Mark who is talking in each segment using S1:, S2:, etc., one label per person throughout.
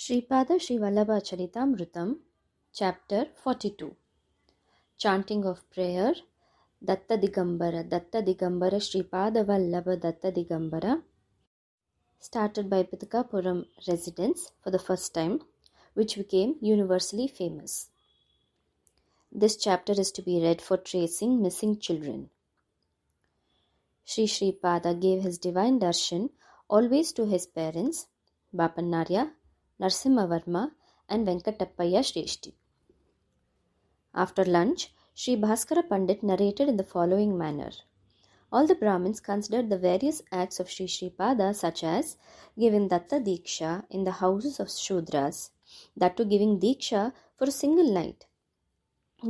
S1: Sripada Sri Vallabha Charitamrutam, Chapter 42. Chanting of Prayer. Datta Digambara Sripada Vallabha Datta Digambara, started by Pitakapuram residents for the first time, which became universally famous. This chapter is to be read for tracing missing children. Sri Sripada gave his divine darshan always to his parents, Bapannarya, Narsimhavarma and Venkatappaya Shreshti. After lunch, Sri Bhaskara Pandit narrated in the following manner. All the Brahmins considered the various acts of Sri Sripada, such as giving Datta Diksha in the houses of Shudras, that to giving Diksha for a single night,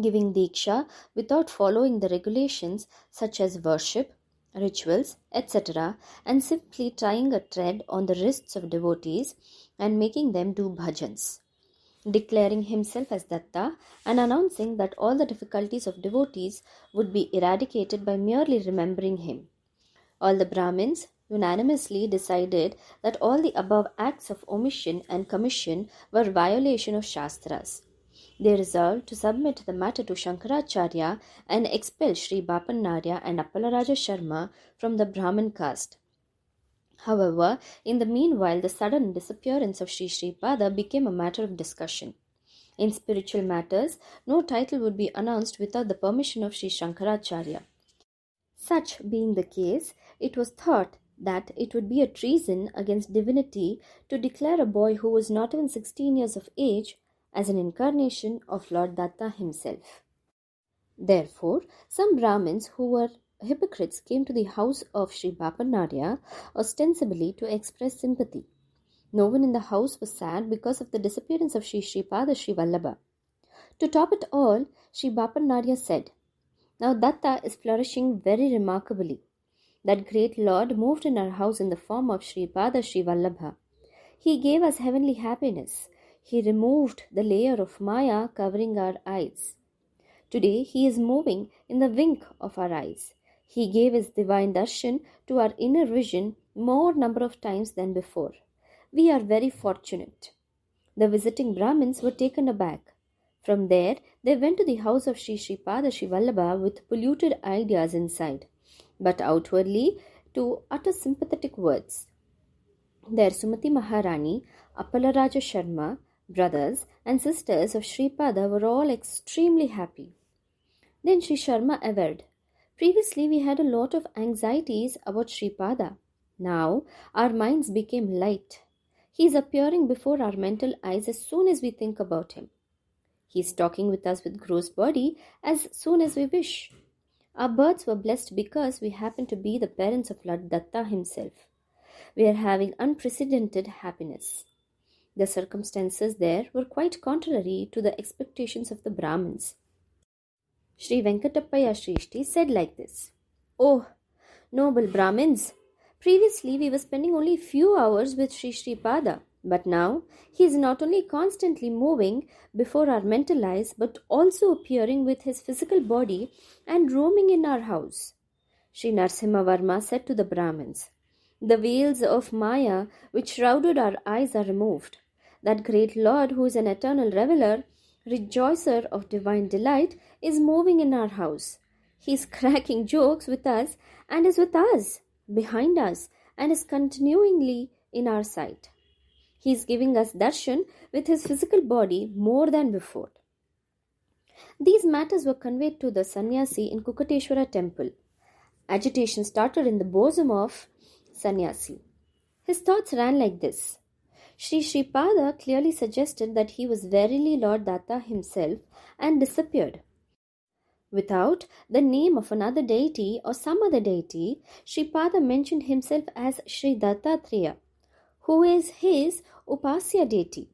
S1: giving Diksha without following the regulations such as worship, rituals, etc., and simply tying a thread on the wrists of devotees and making them do bhajans, declaring himself as Datta and announcing that all the difficulties of devotees would be eradicated by merely remembering him. All the Brahmins unanimously decided that all the above acts of omission and commission were violation of Shastras. They resolved to submit the matter to Shankaracharya and expel Sri Bapannarya and Appalaraja Sharma from the Brahmin caste. However, in the meanwhile, the sudden disappearance of Sri Sripada became a matter of discussion. In spiritual matters, no title would be announced without the permission of Sri Shankaracharya. Such being the case, it was thought that it would be a treason against divinity to declare a boy who was not even 16 years of age as an incarnation of Lord Datta himself. Therefore, some Brahmins who were hypocrites came to the house of Sri Bapannarya ostensibly to express sympathy. No one in the house was sad because of the disappearance of Sri Sripada Sri Vallabha. To top it all, Sri Bapannarya said, "Now Datta is flourishing very remarkably. That great Lord moved in our house in the form of Sripada Sri Vallabha. He gave us heavenly happiness. He removed the layer of Maya covering our eyes. Today he is moving in the wink of our eyes. He gave his divine darshan to our inner vision more number of times than before. We are very fortunate." The visiting Brahmins were taken aback. From there, they went to the house of Sri Sripada Sri Vallabha with polluted ideas inside, but outwardly to utter sympathetic words. There Sumati Maharani, Appalaraja Sharma, brothers and sisters of Sripada were all extremely happy. Then Sri Sharma averred, "Previously we had a lot of anxieties about Sripada. Now our minds became light. He is appearing before our mental eyes as soon as we think about him. He is talking with us with gross body as soon as we wish. Our births were blessed because we happen to be the parents of Lord Datta himself. We are having unprecedented happiness." The circumstances there were quite contrary to the expectations of the Brahmins. Sri Venkatappaya Shreshti said like this, "Oh, noble Brahmins! Previously we were spending only few hours with Sri Sripada, but now he is not only constantly moving before our mental eyes, but also appearing with his physical body and roaming in our house." Sri Narsimhavarma said to the Brahmins, "The veils of Maya which shrouded our eyes are removed. That great Lord who is an eternal reveler, rejoicer of divine delight, is moving in our house. He is cracking jokes with us and is with us, behind us, and is continually in our sight. He is giving us darshan with his physical body more than before." These matters were conveyed to the sannyasi in Kukateshwara temple. Agitation started in the bosom of sannyasi. His thoughts ran like this. Sri Sripada clearly suggested that he was verily Lord Datta himself and disappeared. Without the name of another deity or some other deity, Sripada mentioned himself as Sri Dattatreya, who is his Upasya deity.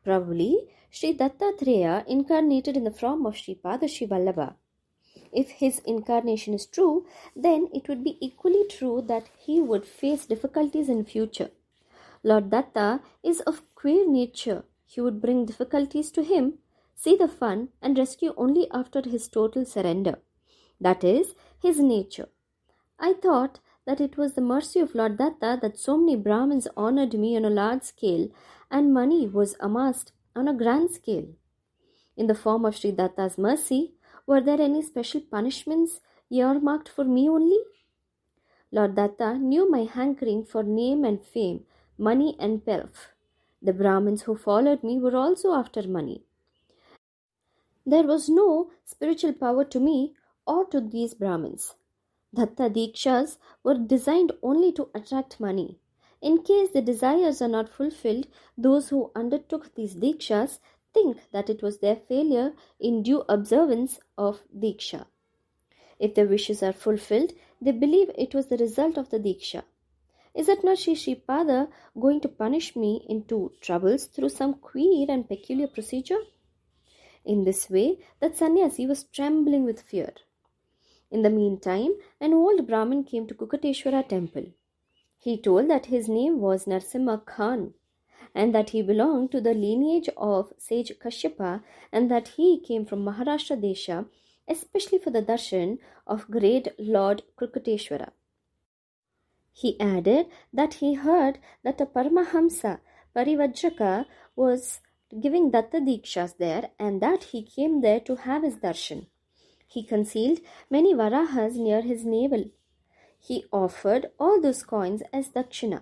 S1: Probably, Sri Dattatreya incarnated in the form of Sripada Sri Vallabha. If his incarnation is true, then it would be equally true that he would face difficulties in future. Lord Datta is of queer nature. He would bring difficulties to him, see the fun, and rescue only after his total surrender. That is his nature. I thought that it was the mercy of Lord Datta that so many Brahmins honored me on a large scale and money was amassed on a grand scale. In the form of Sri Datta's mercy, were there any special punishments earmarked for me only? Lord Datta knew my hankering for name and fame, money and pelf. The Brahmins who followed me were also after money. There was no spiritual power to me or to these Brahmins. Datta Dikshas were designed only to attract money. In case the desires are not fulfilled, those who undertook these Dikshas think that it was their failure in due observance of Diksha. If their wishes are fulfilled, they believe it was the result of the Diksha. Is it not Sri Sripada going to punish me into troubles through some queer and peculiar procedure? In this way, that sannyasi was trembling with fear. In the meantime, an old Brahmin came to Kukateshwara temple. He told that his name was Narsimha Khan and that he belonged to the lineage of sage Kashyapa and that he came from Maharashtra Desha especially for the darshan of great Lord Kukateshwara. He added that he heard that a Paramahamsa Parivajraka was giving Datta Dikshas there and that he came there to have his darshan. He concealed many varahas near his navel. He offered all those coins as dakshina.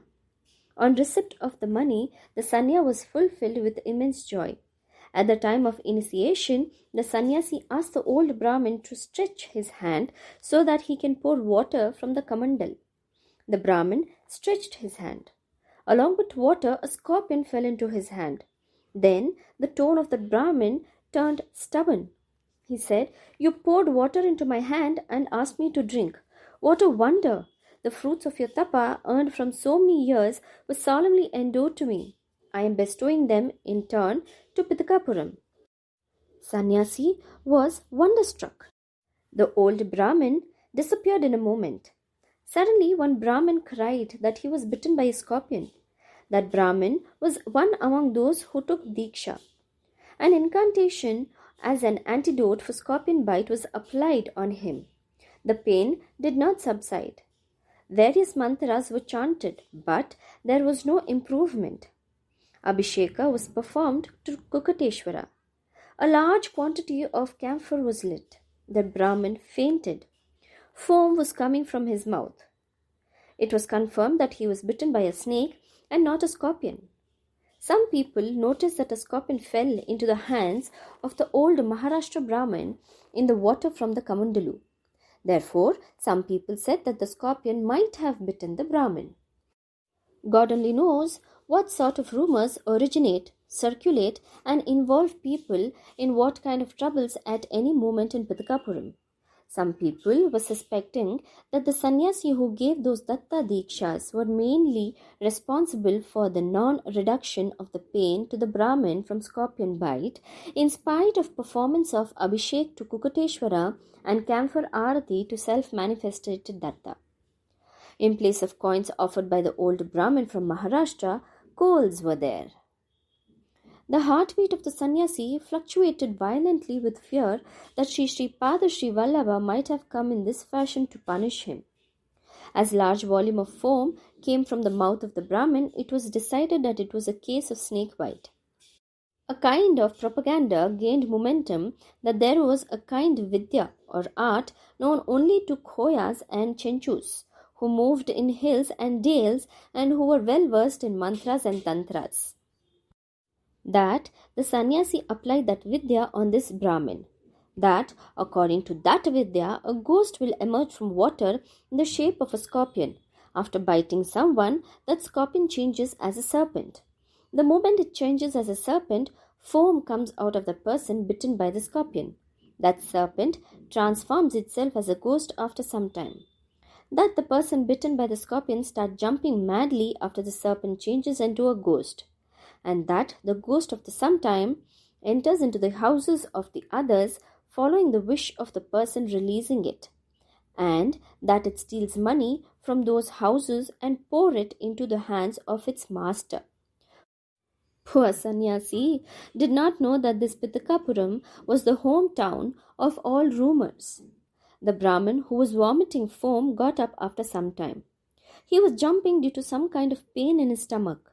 S1: On receipt of the money, the sanya was fulfilled with immense joy. At the time of initiation, the sannyasi asked the old Brahmin to stretch his hand so that he can pour water from the kamandal. The Brahmin stretched his hand. Along with water, a scorpion fell into his hand. Then the tone of the Brahmin turned stubborn. He said, "You poured water into my hand and asked me to drink. What a wonder! The fruits of your tapa earned from so many years were solemnly endowed to me. I am bestowing them in turn to Pitakapuram." Sannyasi was wonderstruck. The old Brahmin disappeared in a moment. Suddenly, one Brahmin cried that he was bitten by a scorpion. That Brahmin was one among those who took Diksha. An incantation as an antidote for scorpion bite was applied on him. The pain did not subside. Various mantras were chanted, but there was no improvement. Abhisheka was performed to Kukateshwara. A large quantity of camphor was lit. The Brahmin fainted. Foam was coming from his mouth. It was confirmed that he was bitten by a snake and not a scorpion. Some people noticed that a scorpion fell into the hands of the old Maharashtra Brahmin in the water from the Kamandalu. Therefore, some people said that the scorpion might have bitten the Brahmin. God only knows what sort of rumors originate, circulate, and involve people in what kind of troubles at any moment in Pitakapuram. Some people were suspecting that the sannyasi who gave those Datta Dikshas were mainly responsible for the non-reduction of the pain to the Brahmin from scorpion bite, in spite of performance of Abhishek to Kukateshwara and camphor arati to self-manifested Datta. In place of coins offered by the old Brahmin from Maharashtra, coals were there. The heartbeat of the sannyasi fluctuated violently with fear that Sri Sripada Sri Vallabha might have come in this fashion to punish him. As large volume of foam came from the mouth of the Brahmin, it was decided that it was a case of snake bite. A kind of propaganda gained momentum that there was a kind of vidya or art known only to Khoyas and Chenchus, who moved in hills and dales and who were well versed in mantras and tantras. That the sannyasi applied that vidya on this Brahmin. That, according to that vidya, a ghost will emerge from water in the shape of a scorpion. After biting someone, that scorpion changes as a serpent. The moment it changes as a serpent, foam comes out of the person bitten by the scorpion. That serpent transforms itself as a ghost after some time. That the person bitten by the scorpion starts jumping madly after the serpent changes into a ghost. And that the ghost of the sometime enters into the houses of the others following the wish of the person releasing it, and that it steals money from those houses and pour it into the hands of its master. Poor sannyasi did not know that this Pitakapuram was the hometown of all rumors. The Brahmin who was vomiting foam got up after some time. He was jumping due to some kind of pain in his stomach.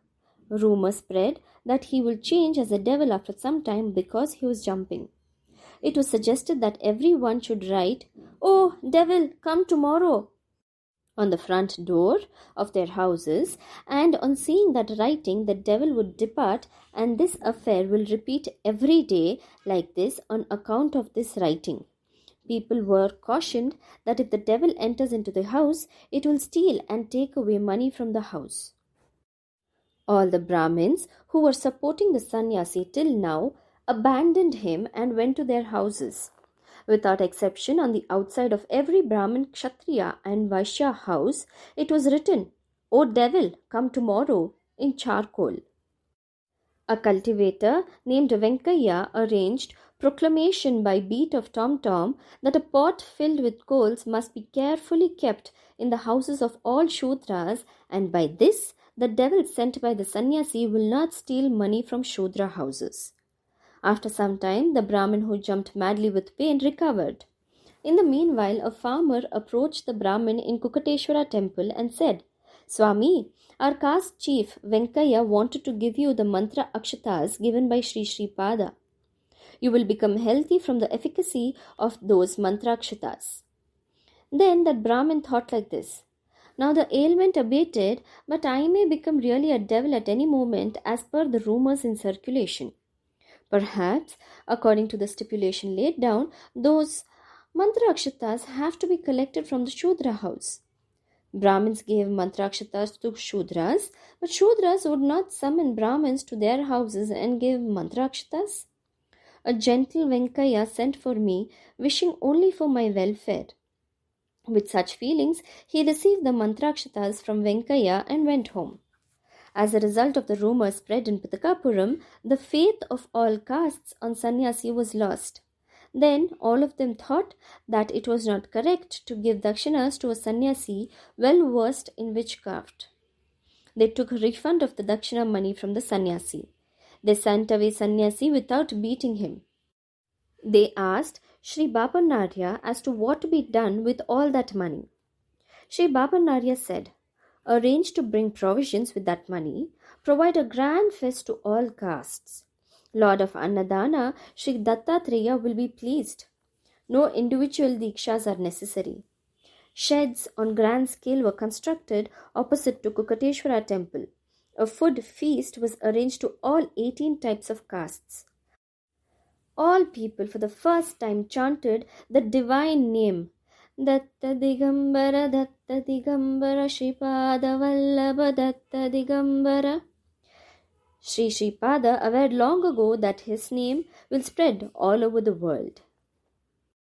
S1: Rumor spread that he will change as a devil after some time because he was jumping. It was suggested that everyone should write, "Oh, devil, come tomorrow," on the front door of their houses, and on seeing that writing, the devil would depart, and this affair will repeat every day like this on account of this writing. People were cautioned that if the devil enters into the house, it will steal and take away money from the house. All the Brahmins who were supporting the sannyasi till now abandoned him and went to their houses. Without exception, on the outside of every Brahmin, Kshatriya, and Vaishya house, it was written, "O devil, come tomorrow," in charcoal. A cultivator named Venkaya arranged proclamation by beat of tom-tom that a pot filled with coals must be carefully kept in the houses of all Shudras, and by this the devil sent by the sannyasi will not steal money from Shudra houses. After some time, the Brahmin who jumped madly with pain recovered. In the meanwhile, a farmer approached the Brahmin in Kukateshwara temple and said, "Swami, our caste chief Venkaya wanted to give you the mantra akshatas given by Sri Pada. You will become healthy from the efficacy of those mantra akshatas." Then that Brahmin thought like this, "Now the ailment abated, but I may become really a devil at any moment as per the rumors in circulation. Perhaps, according to the stipulation laid down, those mantra akshatas have to be collected from the Shudra house." Brahmins gave mantra akshatas to Shudras, but Shudras would not summon Brahmins to their houses and give mantra akshatas. A gentle Venkaya sent for me, wishing only for my welfare. With such feelings, he received the mantra akshatas from Venkaya and went home. As a result of the rumor spread in Pitakapuram, the faith of all castes on sannyasi was lost. Then all of them thought that it was not correct to give dakshinas to a sannyasi well versed in witchcraft. They took a refund of the dakshina money from the sannyasi. They sent away sannyasi without beating him. They asked Sri Babanarya as to what to be done with all that money. Sri Babanarya said, "Arrange to bring provisions with that money. Provide a grand feast to all castes. Lord of Annadana, Sri Dattatreya will be pleased. No individual dikshas are necessary." Sheds on grand scale were constructed opposite to Kukateshwara temple. A food feast was arranged to all 18 types of castes. All people for the first time chanted the divine name, Datta Digambara, Datta Digambara, Shripada Vallabha, Datta Digambara. Sri Pada, aware long ago that his name will spread all over the world.